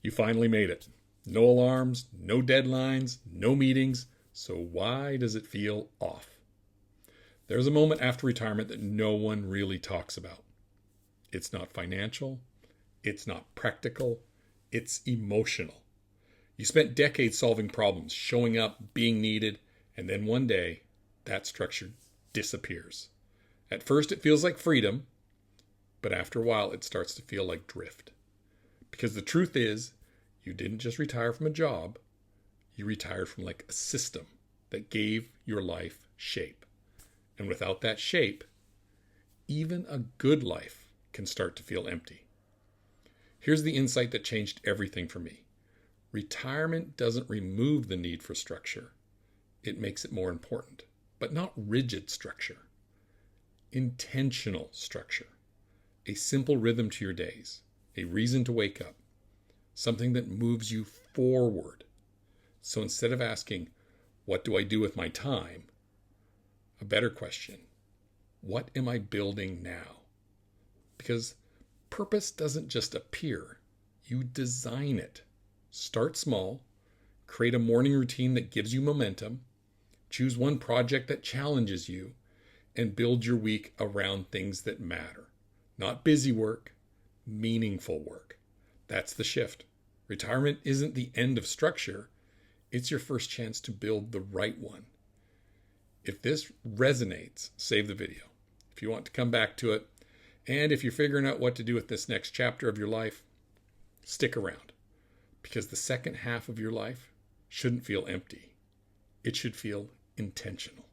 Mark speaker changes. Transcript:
Speaker 1: You finally made it. No alarms, no deadlines, no meetings. So why does it feel off? There's a moment after retirement that no one really talks about. It's not financial. It's not practical. It's emotional. You spent decades solving problems, showing up, being needed, and then one day, that structure disappears. At first, it feels like freedom, but after a while, it starts to feel like drift. Because the truth is, you didn't just retire from a job, you retired from like a system that gave your life shape. And without that shape, even a good life can start to feel empty. Here's the insight that changed everything for me. Retirement doesn't remove the need for structure. It makes it more important, but not rigid structure. Intentional structure. A simple rhythm to your days. A reason to wake up. Something that moves you forward. So instead of asking, what do I do with my time? A better question, what am I building now? Because purpose doesn't just appear. You design it. Start small. Create a morning routine that gives you momentum. Choose one project that challenges you. And build your week around things that matter. Not busy work, meaningful work. That's the shift. Retirement isn't the end of structure. It's your first chance to build the right one. If this resonates, save the video. If you want to come back to it, and if you're figuring out what to do with this next chapter of your life, stick around. Because the second half of your life shouldn't feel empty. It should feel intentional.